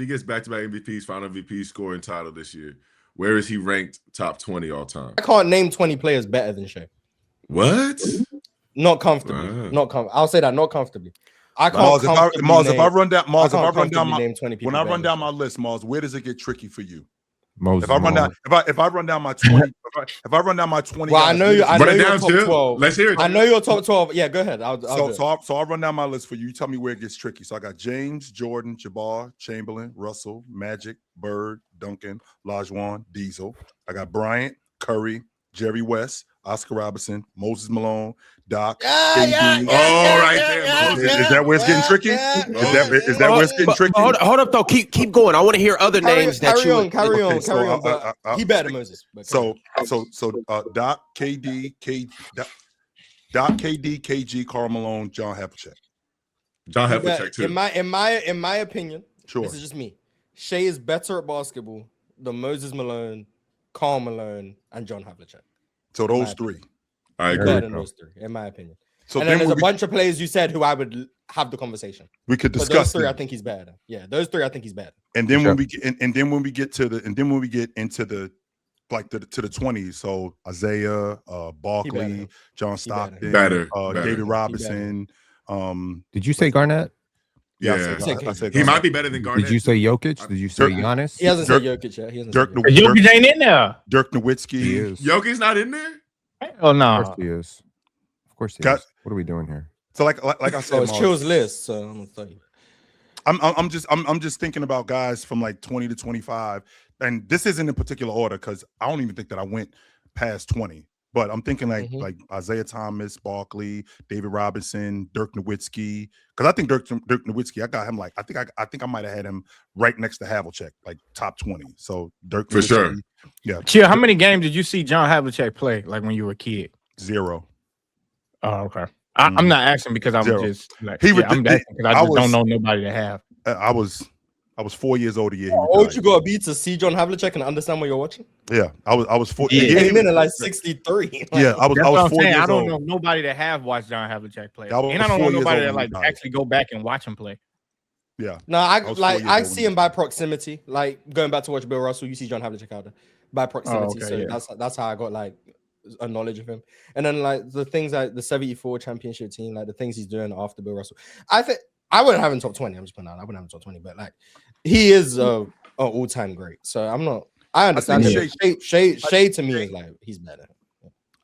he gets back-to-back MVPs, final MVP scoring title this year, where is he ranked top 20 all time? I can't name 20 players better than Shai. What? Not comfortably. Wow. Not I'll say that, not comfortably. I can't Mars, comfortably if I run down my list, Mars, where does it get tricky for you? Moses If I run down, if I run down my 20, if I run down my 20, well, I know you. I know you're top too. 12. Let's hear it. I know you're top 12. Yeah, go ahead. So I'll run down my list for you. You tell me where it gets tricky. So I got James, Jordan, Jabbar, Chamberlain, Russell, Magic, Bird, Duncan, Lajuan, Diesel. I got Bryant, Curry, Jerry West, Oscar Robertson, Moses Malone, Doc, KD. Right there. Is that where it's getting tricky? Is that where it's getting tricky? Hold up, though. Keep going. I want to hear other names. Carry on. He better Moses. So Doc, KD, KG, Karl Malone, John Havlicek. John Havlicek too. In my opinion, sure. This is just me. Shai is better at basketball than Moses Malone, Karl Malone, and John Havlicek. So those three. I agree. Better than those three, in my opinion. So and then there's a bunch of players you said who I would have the conversation. We could discuss. But those three, I think he's better. Yeah, those three, I think he's better. And then when we get into the like to the 20s, so Isaiah, Barkley, John Stockton, better. David Robinson. Did you say Garnett? Yeah, I said he might be better than Garnett. Did you say Jokic? Did you say Giannis? He hasn't said Jokic yet. Jokic ain't in there. Dirk Nowitzki. He is. Jokic's not in there? Oh no. Of course he is. Of course he is. What are we doing here? So like I said, it's Chill's list. So I'm gonna tell you. I'm just thinking about guys from like 20 to 25, and this isn't in particular order because I don't even think that I went past 20. But I'm thinking like Isaiah Thomas, Barkley, David Robinson, Dirk Nowitzki. Because I think Dirk Nowitzki, I got him like I think I might have had him right next to Havlicek, like top 20. So Dirk for Nowitzki, sure. Yeah. Chill. How many games did you see John Havlicek play like when you were a kid? 0. Oh, okay. I'm not asking because I'm 0. just like I'm asking because I just don't know nobody to have. I was 4 years old a year. How old you gotta be to see John Havlicek and understand what you're watching? Yeah, I was 4. He came in at like 63. Yeah, I was 4 years old. I don't know nobody that have watched John Havlicek play, and I don't know nobody that like actually go back and watch him play. Yeah, no, I see him by proximity. Like going back to watch Bill Russell, you see John Havlicek out there by proximity. That's how I got like a knowledge of him. And then like the things like the 74 championship team, like the things he's doing after Bill Russell. I think I wouldn't have him top 20. I'm just putting out. I wouldn't have him top 20, but like he is an all-time great. So I'm not. I understand. Shai to me is like he's better.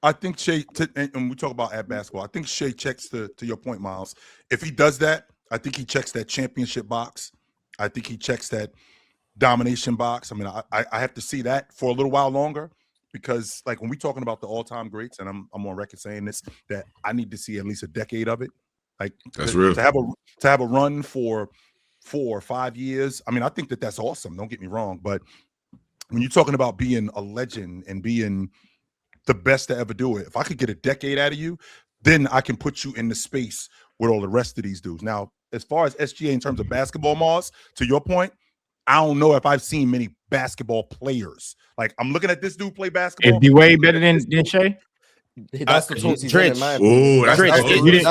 I think Shai, and we talk about at basketball. I think Shai checks to your point, Miles. If he does that, I think he checks that championship box. I think he checks that domination box. I mean, I have to see that for a little while longer because, like, when we're talking about the all-time greats, and I'm on record saying this, that I need to see at least a decade of it. Like that's real. To have a run for 4 or 5 years. I mean, I think that's awesome. Don't get me wrong, but when you're talking about being a legend and being the best to ever do it, if I could get a decade out of you, then I can put you in the space with all the rest of these dudes. Now, as far as SGA in terms of basketball, Mars, to your point, I don't know if I've seen many basketball players. Like I'm looking at this dude play basketball. Is D-Wade better than Shai? That's the talks he's Drench. in my Oh, that's the rooms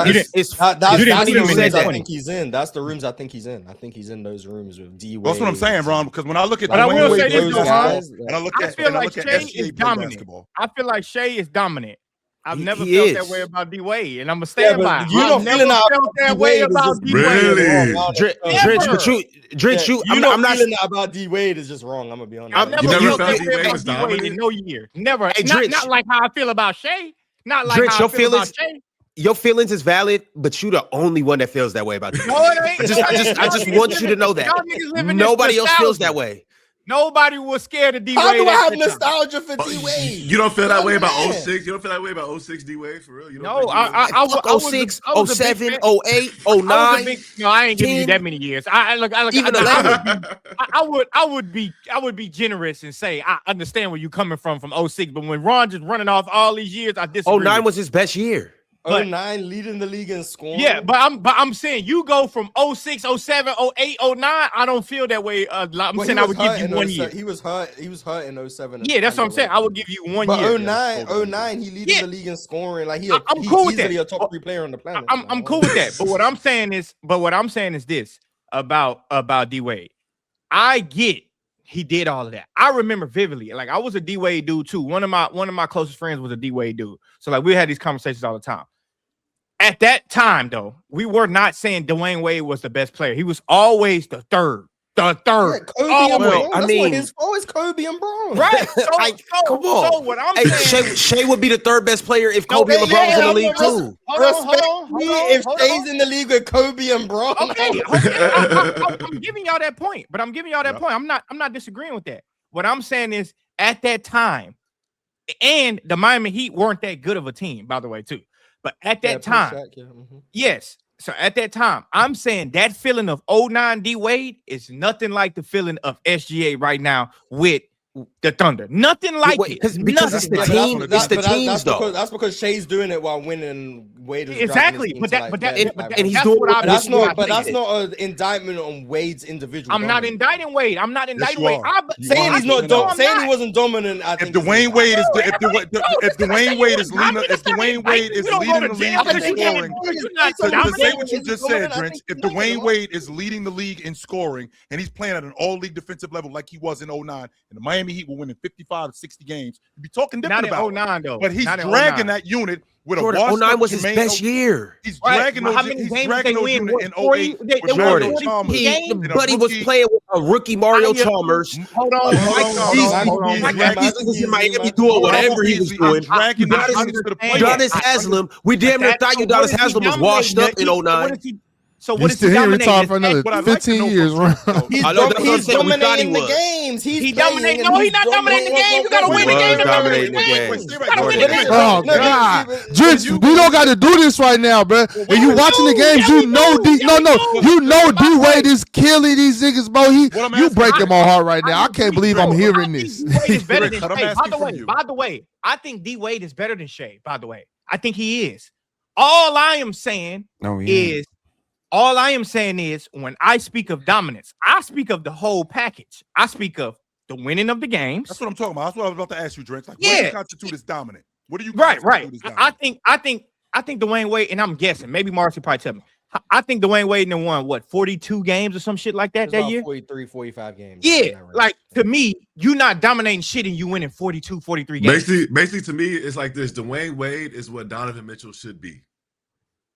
I think he's in. That's the rooms I think he's in. I think he's in those rooms with D-Wade. That's what I'm saying, Ron. Because when I look at, but I will say this, I feel like Shai is dominant. I feel like Shai is dominant. I've never felt that way about D-Wade, and I'm gonna stand by. You don't feel that way about D-Wade. Really? Drench, I'm not feeling that about D-Wade is just wrong. I'm gonna be honest. I've never felt D-Wade was dominant in no year. Never. Not like how I feel about Shai. Not like how I feel about Shai. Your feelings is valid, but you the only one that feels that way about D-Wade. No, it ain't. I just want you to know that. Nobody else feels that way. Nobody was scared of D-Wade. How do I have nostalgia for D-Wade? You don't feel that way about 06? You don't feel that way about 06 D-Wade for real? You don't no, I 06, 07, 08, 09. No, I ain't giving you that many years. I would be generous and say I understand where you're coming from 06, but when Ron just running off all these years, I disagree. 09 was his best year. 09 leading the league in scoring. Yeah, but I'm saying you go from 06, 07, 08, 09. I don't feel that way. I'm saying I would give you 1 year. He was hurt in 07. Yeah, that's what I'm saying. I would give you 1 year. But 09, he leading the league in scoring. Like I'm cool with that. He's easily a top 3 player on the planet. I'm cool with that. But what I'm saying is this about D-Wade. I get he did all of that. I remember vividly. Like I was a D Wade dude too. One of my closest friends was a D Wade dude. So like we had these conversations all the time. At that time, though, we were not saying Dwayne Wade was the best player. He was always the third. Yeah, Kobe and Bron. I That's mean, what his fault is Kobe and Bron. Right. Come on. So what I'm saying, Shai would be the third best player if Kobe and LeBron was in the league too. Hold on. If Shai's in the league with Kobe and Bron. Okay, I'm giving y'all that point, but I'm giving y'all that point. I'm not disagreeing with that. What I'm saying is, at that time, and the Miami Heat weren't that good of a team, by the way, too. But at that time, yes. So at that time, I'm saying that feeling of 09 D Wade is nothing like the feeling of SGA right now with the Thunder. Nothing like it. Because it's the team. It's the teams, though. That's because Shai's doing it while winning. Wade is exactly. But he's doing it. That's not an indictment on Wade's individual. I'm not indicting Wade. I'm not indicting Wade. Saying he's not saying he wasn't dominant. I think if Dwayne Wade is leading the league in scoring, to say what you just said, Drench, if Dwayne Wade is leading the league in scoring and he's playing at an all-league defensive level like he was in 09, and the Miami Heat were winning 55 to 60 games, you'd be talking different about 09 though. But he's dragging that unit with Jordan, a 09 was his best year. He's dragging those units in 08. Jordan, Buddy was playing with a rookie Mario Chalmers. Hold on. He's in Miami doing whatever he was doing. Udonis Haslem, we damn near thought Udonis Haslem was washed up in 09. So what is he dominating for another 15 years? He's dominating the games. He's dominating. No, he's not dominating the game. You gotta win the game. Dominating the game. Oh God, Drench, we don't got to do this right now, bro. And you watching the games, you know D Wade is killing these niggas, bro. You breaking my heart right now. I can't believe I'm hearing this. By the way, I think D Wade is better than Shai. By the way, I think he is. All I am saying is when I speak of dominance, I speak of the whole package. I speak of the winning of the games. That's what I'm talking about. That's what I was about to ask you, Drench. Like, what do you constitute as dominant? What do you right? I think Dwayne Wade, and I'm guessing, maybe Marcy probably tell me. I think Dwayne Wade won 42 games or some shit like that year. 43, 45 games. Yeah, like to me, you not dominating shit and you winning 42, 43 games. Basically, to me, it's like this: Dwayne Wade is what Donovan Mitchell should be.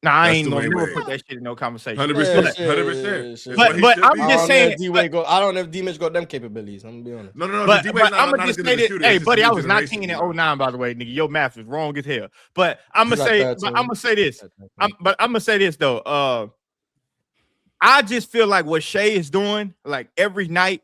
Nah, I ain't gonna never put that shit in no conversation. 100%. But I'm just saying. I don't know if D-Mitch got them capabilities. I'm gonna be honest. No. But I'm gonna just say this. Hey, buddy, I was 19 in 09, by the way, nigga. Your math is wrong as hell. But I'm gonna say this. I'm gonna say this though. I just feel like what Shai is doing, like every night,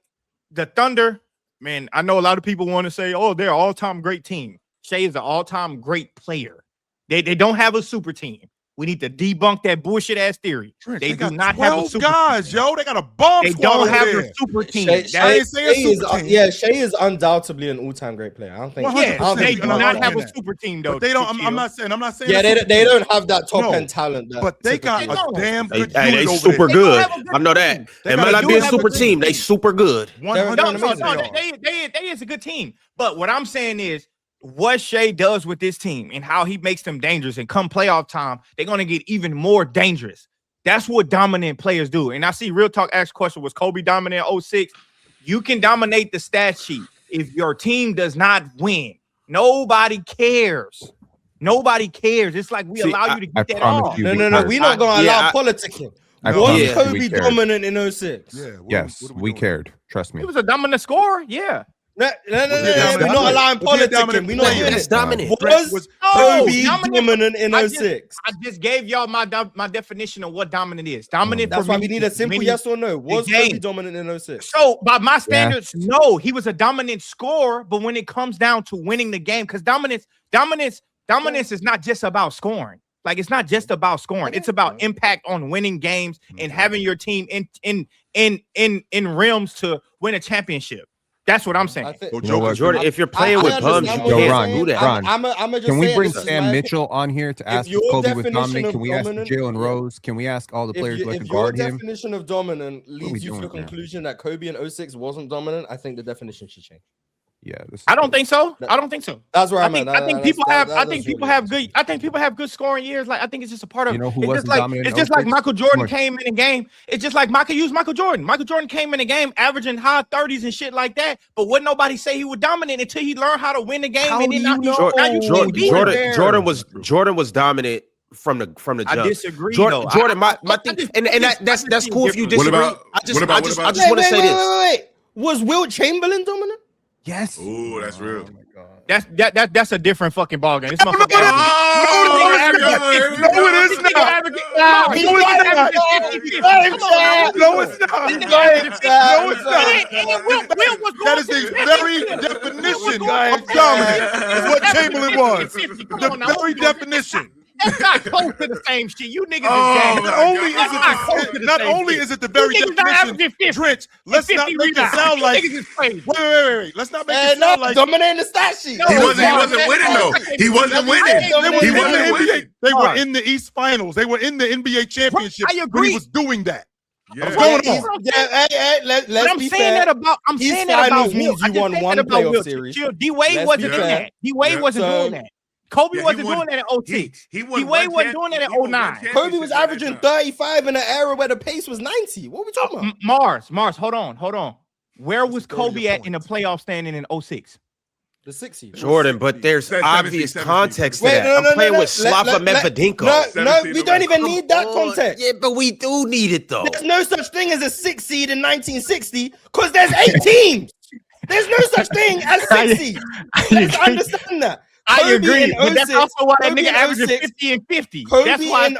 the Thunder, man. I know a lot of people want to say, "Oh, they're an all-time great team." Shai is an all-time great player. They don't have a super team. We need to debunk that bullshit ass theory. Trent, they do not have a super guys, team. Yo. They got a bomb They squad don't have there. a super team. Shai is undoubtedly an all-time great player. I don't think. They do not have a super team though. But they don't. I'm not saying. Yeah, they don't have that top end talent. But they got a damn good. They super good. I know that. They might not be a super team. They super good. They is a good team. But what I'm saying is, what Shai does with this team and how he makes them dangerous, and come playoff time, they're going to get even more dangerous. That's what dominant players do. And I see Real Talk asked question, was Kobe dominant in 06? You can dominate the stat sheet. If your team does not win, nobody cares. Nobody cares. It's like we allow you to get that off. No. We're not going to allow politicking. Was Kobe dominant in 06? Yes, we cared. Trust me. He was a dominant scorer. Yeah. No. We're not allowing politicking. We're not doing it. Dominant. Was Kobe dominant in 06? I just gave y'all my definition of what dominant is. Dominant. That's why we need a simple yes or no. Was Kobe dominant in 06? So by my standards, no, he was a dominant scorer. But when it comes down to winning the game, because dominance is not just about scoring. Like, it's not just about scoring. It's about impact on winning games and having your team in realms to win a championship. That's what I'm saying. Jordan, if you're playing with bums, you can't do that. Can we bring Sam Mitchell on here to ask if Kobe was dominant? Can we ask Jalen Rose? Can we ask all the players who can guard him? If your definition of dominant leads you to the conclusion that Kobe in 06 wasn't dominant, I think the definition should change. Yeah, I don't think so. I don't think so. That's where I think people have good scoring years. Like I think it's just a part of. You know who it's wasn't just like dominant? it's just like Michael Jordan came in a game. It's just like Michael Jordan. Michael Jordan came in a game averaging high 30s and shit like that. But wouldn't nobody say he was dominant until he learned how to win the game? How and then do you know? Jordan was dominant from the jump. I disagree. Jordan, my thing, and that's cool if you disagree. I just want to say this. Wait. Was Wilt Chamberlain dominant? Yes. Oh, that's real. That's a different fucking ballgame. This motherfucker. No, it's not. That is the very definition of dominant. Is what Chamberlain was. The very definition. That's not close to the same shit. You niggas Not only is it the very definition. Drench, let's not make it sound like. Wait. Let's not make it sound like dominating the stat sheet. He wasn't winning though. He wasn't winning. They were in the East Finals. They were in the NBA championship when he was doing that. Yeah. What's going on? Let's be fair. I'm saying that about means you won one playoff series. D-Wade wasn't in that. D-Wade wasn't doing that. Kobe wasn't doing that in 06. D-Wade wasn't doing that in 09. Kobe was averaging 35 in an era where the pace was 90. What are we talking about? Mars, hold on. Where was Kobe at in the playoff standing in 06? The 6 seed. Jordan, but there's obvious context to that. I'm playing with Slava Medvedenko. No, we don't even need that context. Yeah, but we do need it though. There's no such thing as a 6 seed in 1960 because there's 8 teams. There's no such thing as 6 seed. Let's understand that. I agree, but that's also why that nigga averaging 50 and 50. That's why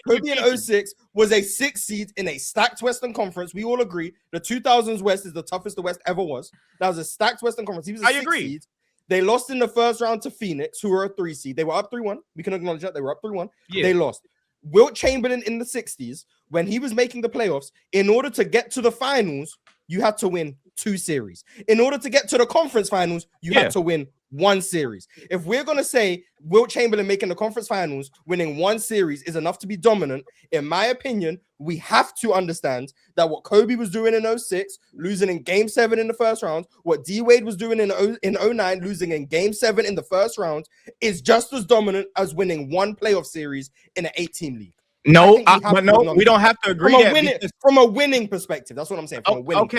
Kobe in 06 was a 6 seed in a stacked Western Conference. We all agree. The 2000s West is the toughest the West ever was. That was a stacked Western Conference. He was a 6 seed. They lost in the first round to Phoenix, who were a 3 seed. They were up 3-1. We can acknowledge that. They were up 3-1. Yeah. They lost. Wilt Chamberlain in the 60s, when he was making the playoffs, in order to get to the finals, you had to win 2 series. In order to get to the conference finals, you had to win 1 series. If we're going to say Wilt Chamberlain making the conference finals, winning 1 series is enough to be dominant, in my opinion, we have to understand that what Kobe was doing in 06, losing in game 7 in the first round, what D-Wade was doing in 09, losing in game 7 in the first round, is just as dominant as winning 1 playoff series in an 8-team league. No, we don't have to agree from a winning perspective. That's what I'm saying. From a winning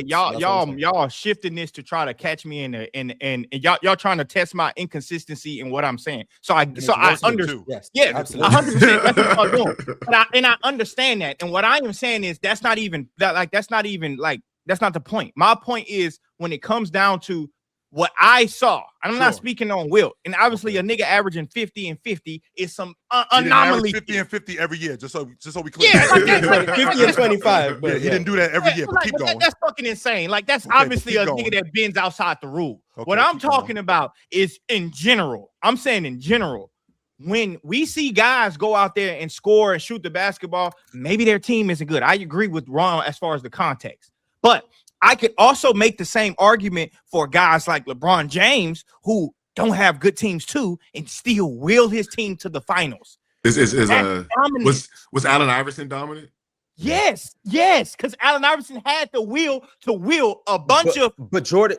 y'all shifting this to try to catch me and y'all trying to test my inconsistency in what I'm saying. So I understand. Yes, 100%. That's what I'm doing. But I understand that. And what I am saying is that's not the point. My point is when it comes down to what I saw, I'm not speaking on Wilt, and obviously a nigga averaging 50 and 50 is some anomaly. 50 and 50 every year, just so we clear. Yeah, like 50 and 25. But he didn't do that every year. But keep going. That's fucking insane. Like that's obviously a nigga that bends outside the rule. What I'm talking about is in general. I'm saying in general. When we see guys go out there and score and shoot the basketball, maybe their team isn't good. I agree with Ron as far as the context, but I could also make the same argument for guys like LeBron James who don't have good teams too and still will his team to the finals. Was Allen Iverson dominant? Yes, because Allen Iverson had the will to will a bunch of. But Jordan,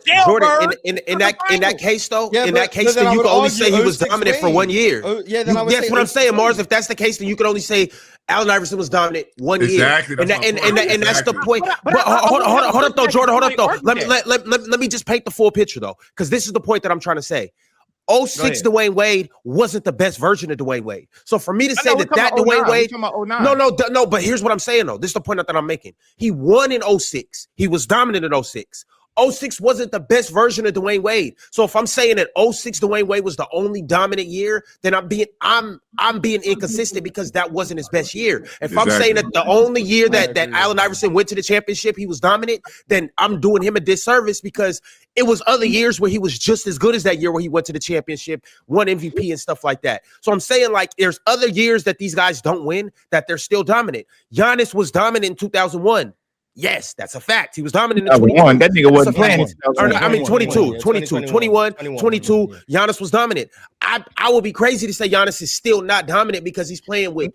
in that case though, then you can only say he was dominant for 1 year. That's what I'm saying, Mars. If that's the case, then you can only say Allen Iverson was dominant 1 year. And that's the point. But hold up though, Jordan. Hold up though. Let me just paint the full picture though, because this is the point that I'm trying to say. 06 Dwayne Wade wasn't the best version of Dwayne Wade. So for me to say that Dwayne Wade, no, but here's what I'm saying though. This is the point that I'm making. He won in 06. He was dominant in 06. 06 wasn't the best version of Dwayne Wade. So if I'm saying that 06 Dwayne Wade was the only dominant year, then I'm being inconsistent because that wasn't his best year. If I'm saying that the only year that Allen Iverson went to the championship, he was dominant, then I'm doing him a disservice because it was other years where he was just as good as that year where he went to the championship, won MVP and stuff like that. So I'm saying like there's other years that these guys don't win that they're still dominant. Giannis was dominant in 2001. Yes, that's a fact. He was dominant in 21. That nigga wasn't playing. 22. 21, 22. Giannis was dominant. I would be crazy to say Giannis is still not dominant because he's playing with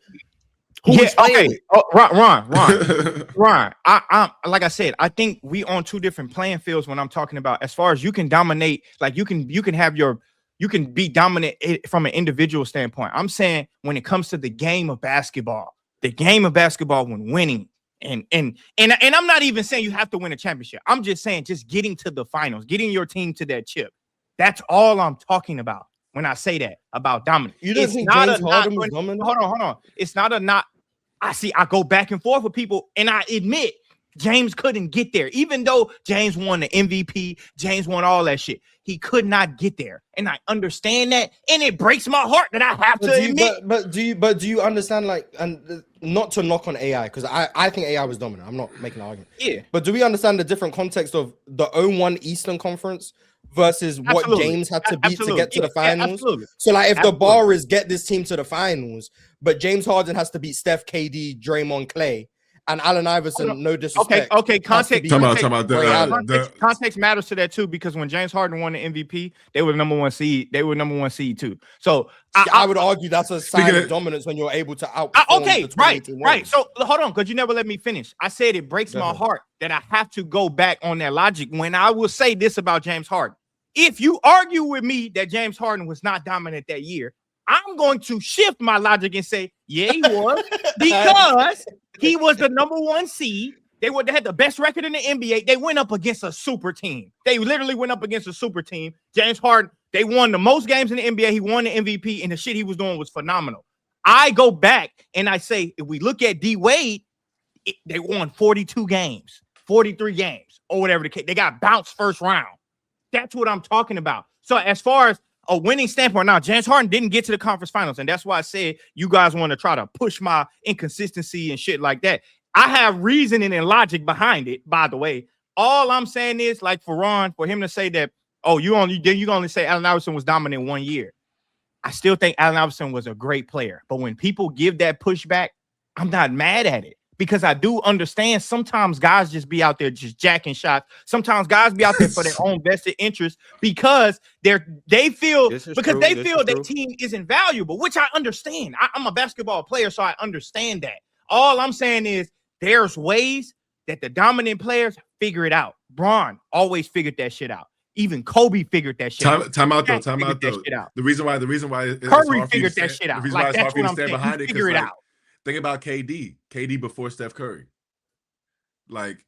Okay. Oh, Ron. I like I said, I think we on two different playing fields when I'm talking about as far as you can dominate, like you can be dominant from an individual standpoint. I'm saying when it comes to the game of basketball when winning, and I'm not even saying you have to win a championship. I'm just saying just getting to the finals, getting your team to that chip. That's all I'm talking about when I say that about dominant. You don't think James Harden was dominant? Hold on. It's not a not. I go back and forth with people, and I admit James couldn't get there. Even though James won the MVP, James won all that shit, he could not get there, and I understand that, and it breaks my heart that I have to admit. But do you understand, like, and not to knock on AI, because I think AI was dominant. I'm not making an argument. Yeah. But do we understand the different context of the 0-1 Eastern Conference versus what James had to beat to get to the finals? Absolutely. So, like, if the bar is get this team to the finals, but James Harden has to beat Steph, KD, Draymond, Clay, and Allen Iverson, no disrespect. Okay. Context matters to that too, because when James Harden won the MVP, they were the number one seed. They were number one seed too. So I would argue that's a sign of dominance when you're able to outperform. Right. So hold on, because you never let me finish. I said it breaks my heart that I have to go back on that logic when I will say this about James Harden. If you argue with me that James Harden was not dominant that year, I'm going to shift my logic and say, yeah, he was, because he was the number one seed. They had the best record in the NBA. They went up against a super team. They literally went up against a super team. James Harden, they won the most games in the NBA. He won the MVP, and the shit he was doing was phenomenal. I go back and I say, if we look at D Wade, they won 42 games, 43 games, or whatever the case. They got bounced first round. That's what I'm talking about. So as far as a winning standpoint, now James Harden didn't get to the conference finals, and that's why I said you guys want to try to push my inconsistency and shit like that. I have reasoning and logic behind it, by the way. All I'm saying is, like, for Ron, for him to say that, oh, you only say Allen Iverson was dominant 1 year. I still think Allen Iverson was a great player. But when people give that pushback, I'm not mad at it, because I do understand sometimes guys just be out there just jacking shots. Sometimes guys be out there for their own vested interest because they feel their team isn't valuable, which I understand. I'm a basketball player, so I understand that. All I'm saying is there's ways that the dominant players figure it out. Bron always figured that shit out. Even Kobe figured that shit out. Time out though. The reason why Curry figured that shit out. Like, that's what I'm saying. Figure it out. Think about KD before Steph Curry. Like,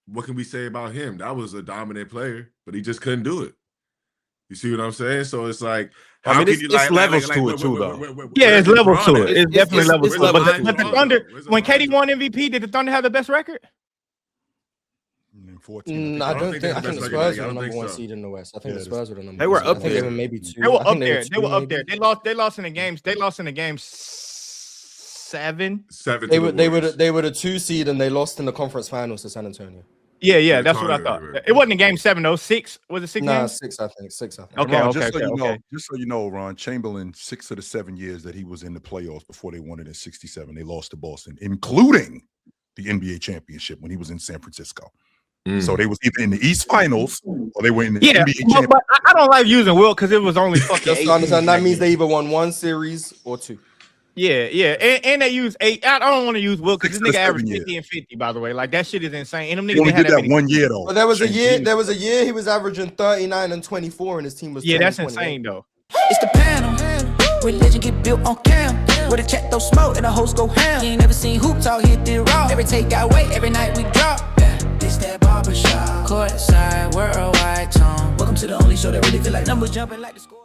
what can we say about him? That was a dominant player, but he just couldn't do it. You see what I'm saying? So it's like, it's levels to it too, though. Yeah, it's levels to it. It's definitely levels to it. But the Thunder, when KD won MVP, did the Thunder have the best record? 14. I think the Spurs were the number one seed in the West. I think the Spurs were the number. They were up there. They were maybe two. They were up there. They were up there. They lost in the games. They lost in the games 7. They were the 2 seed, and they lost in the conference finals to San Antonio. Yeah, that's what I thought. Right. It wasn't in game 7 though. 6 was it 6? Nah, games? 6 I think. Okay, Ron, okay. Just so you know, Ron, Chamberlain, 6 of the 7 years that he was in the playoffs before they won it in '67, they lost to Boston, including the NBA championship when he was in San Francisco. So they was either in the East Finals or they were in the NBA championship. But I don't like using Wilt because it was only fucking 8. That means they either won 1 series or 2. Yeah, and they use 8. I don't want to use Wilt because this nigga averaged 50 and 50. By the way, like, that shit is insane. And them niggas only did that 1 year though. But there was a year he was averaging 39 and 24, and his team was that's insane though. It's the panel. Religion get built on cam. Where the check throw smoke and the host go ham. You ain't never seen hoops out hit the raw. Every take got weight, every night we drop. This that barbershop. Courtside, worldwide tone. Welcome to the only show that really feel like numbers jumping like the score.